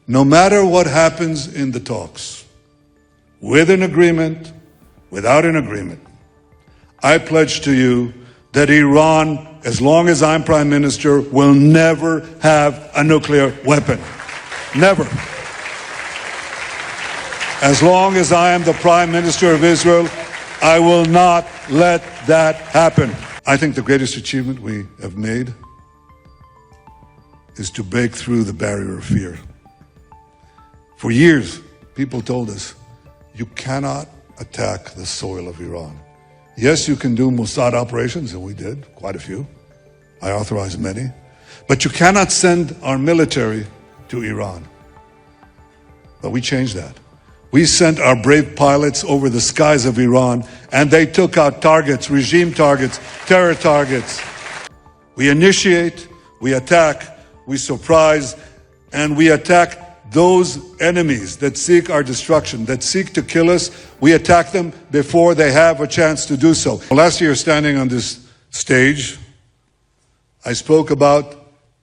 No matter what happens in the talks, with an agreement, without an agreement, I pledge to you that Iran, as long as I'm Prime Minister, will never have a nuclear weapon. Never. As long as I am the Prime Minister of Israel, I will not let that happen. I think the greatest achievement we have made is to break through the barrier of fear. For years, people told us, you cannot attack the soil of Iran. Yes, you can do Mossad operations, and we did, quite a few. I authorized many. But you cannot send our military to Iran. But we changed that. We sent our brave pilots over the skies of Iran, and they took out targets, regime targets, terror targets. We initiate, we attack, we surprise, and we attack those enemies that seek our destruction, that seek to kill us. We attack them before they have a chance to do so. Last year, standing on this stage, I spoke about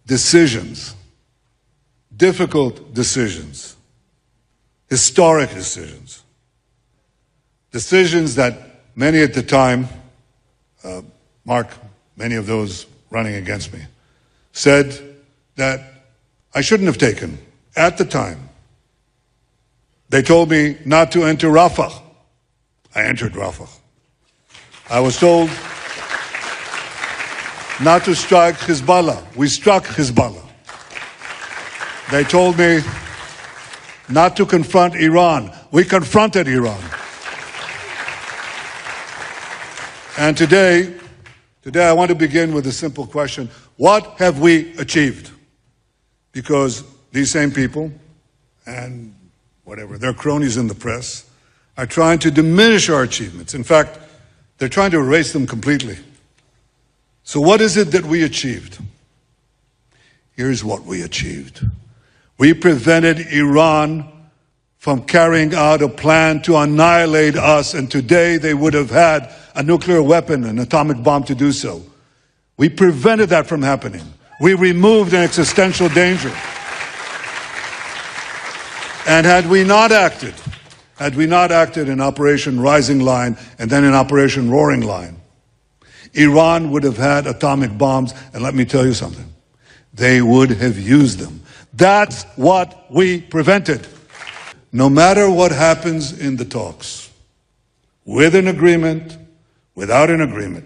decisions, difficult decisions, historic decisions, decisions that many at the time, Mark, many of those running against me, said that I shouldn't have taken. At the time, they told me not to enter Rafah. I entered Rafah. I was told not to strike Hezbollah. We struck Hezbollah. They told me not to confront Iran. We confronted Iran. And today I want to begin with a simple question. What have we achieved? Because these same people, and whatever, their cronies in the press, are trying to diminish our achievements. In fact, they're trying to erase them completely. So what is it that we achieved? Here's what we achieved. We prevented Iran from carrying out a plan to annihilate us, and today they would have had a nuclear weapon, an atomic bomb to do so. We prevented that from happening. We removed an existential danger. And had we not acted in Operation Rising Line and then in Operation Roaring Line, Iran would have had atomic bombs, and let me tell you something, they would have used them. That's what we prevented. No matter what happens in the talks, with an agreement, without an agreement,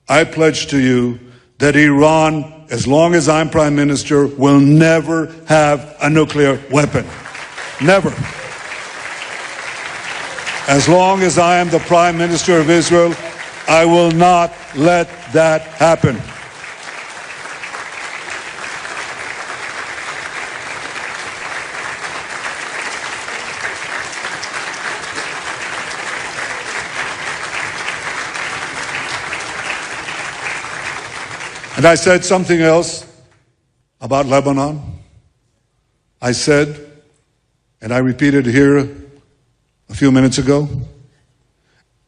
I pledge to you that Iran, as long as I'm Prime Minister, will never have a nuclear weapon. Never. As long as I am the Prime Minister of Israel, I will not let that happen. And I said something else about Lebanon. I said, and I repeated here a few minutes ago,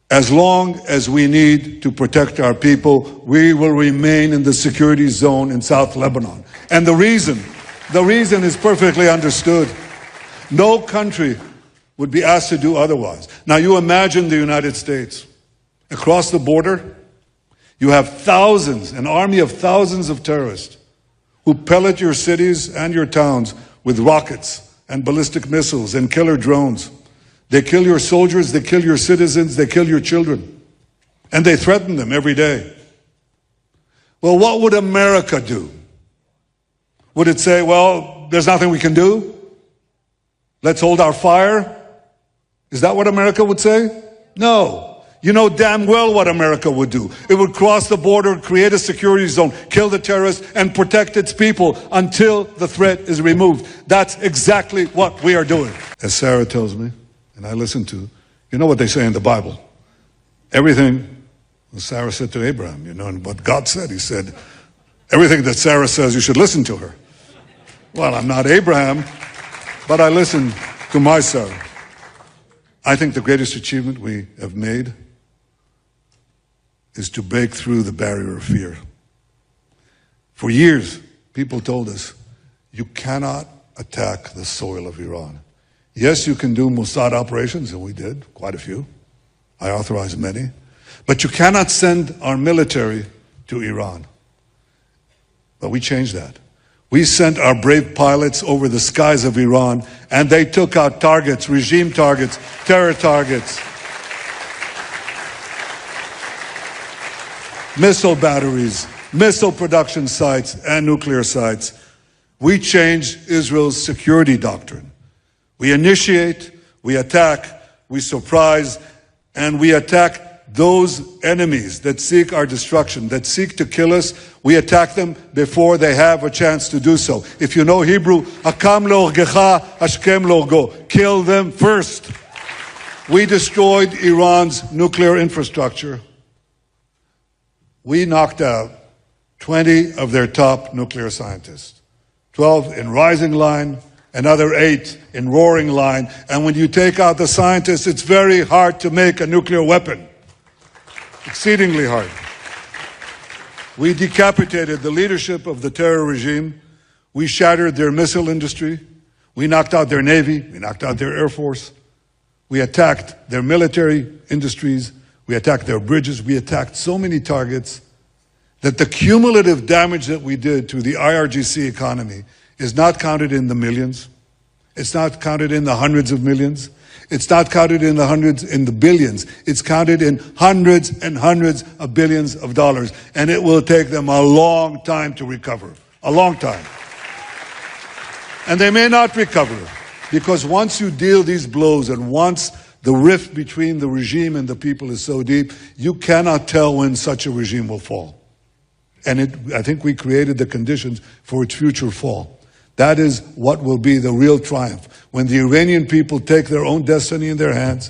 as long as we need to protect our people, we will remain in the security zone in South Lebanon. And the reason is perfectly understood. No country would be asked to do otherwise. Now you imagine the United States. Across the border, you have thousands, an army of thousands of terrorists who pellet your cities and your towns with rockets and ballistic missiles and killer drones. They kill your soldiers, they kill your citizens, they kill your children. And they threaten them every day. Well, what would America do? Would it say, well, there's nothing we can do? Let's hold our fire? Is that what America would say? No. You know damn well what America would do. It would cross the border, create a security zone, kill the terrorists, and protect its people until the threat is removed. That's exactly what we are doing. As Sarah tells me, and I listen to, you know what they say in the Bible. Everything Sarah said to Abraham, you know, and what God said, he said, everything that Sarah says, you should listen to her. Well, I'm not Abraham, but I listen to my Sarah. I think the greatest achievement we have made is to break through the barrier of fear. For years, people told us, you cannot attack the soil of Iran. Yes, you can do Mossad operations, and we did, quite a few. I authorized many. But you cannot send our military to Iran. But we changed that. We sent our brave pilots over the skies of Iran, and they took out targets, regime targets, terror targets, missile batteries, missile production sites, and nuclear sites. We changed Israel's security doctrine. We initiate, we attack, we surprise, and we attack those enemies that seek our destruction, that seek to kill us. We attack them before they have a chance to do so. If you know Hebrew, Hakam le'orgecha, hashkem le'orgo. Kill them first. We destroyed Iran's nuclear infrastructure. We knocked out 20 of their top nuclear scientists, 12 in rising line, another 8 in roaring line. And when you take out the scientists, it's very hard to make a nuclear weapon. Exceedingly hard. We decapitated the leadership of the terror regime. We shattered their missile industry. We knocked out their navy. We knocked out their air force. We attacked their military industries. We attacked their bridges. We attacked so many targets that the cumulative damage that we did to the IRGC economy is not counted in the millions. It's not counted in the hundreds of millions. It's not counted in the billions. It's counted in hundreds and hundreds of billions of dollars. And it will take them a long time to recover. A long time. And they may not recover, because once you deal these blows and once the rift between the regime and the people is so deep, you cannot tell when such a regime will fall. And I think we created the conditions for its future fall. That is what will be the real triumph, when the Iranian people take their own destiny in their hands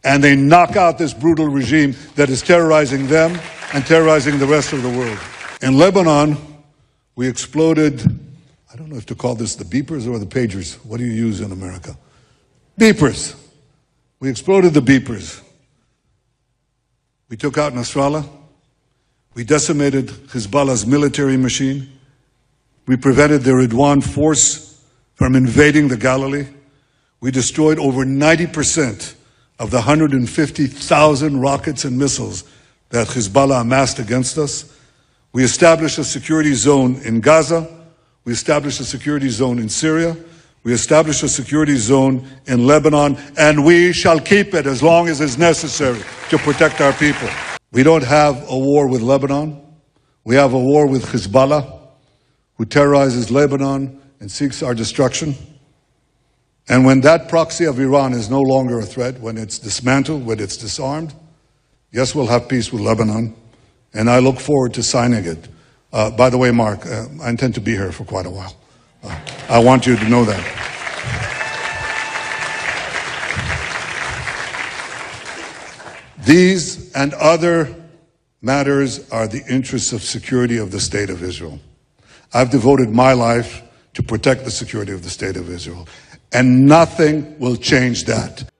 and they knock out this brutal regime that is terrorizing them and terrorizing the rest of the world. In Lebanon, we exploded, I don't know if to call this the beepers or the pagers. What do you use in America? Beepers. We exploded the beepers. We took out Nasrallah. We decimated Hezbollah's military machine. We prevented the Ridwan force from invading the Galilee. We destroyed over 90% of the 150,000 rockets and missiles that Hezbollah amassed against us. We established a security zone in Gaza. We established a security zone in Syria. We established a security zone in Lebanon, and we shall keep it as long as is necessary to protect our people. We don't have a war with Lebanon. We have a war with Hezbollah, who terrorizes Lebanon and seeks our destruction. And when that proxy of Iran is no longer a threat, when it's dismantled, when it's disarmed, yes, we'll have peace with Lebanon, and I look forward to signing it. By the way, Mark, I intend to be here for quite a while. I want you to know that. These and other matters are the interests of security of the State of Israel. I've devoted my life to protect the security of the State of Israel, and nothing will change that.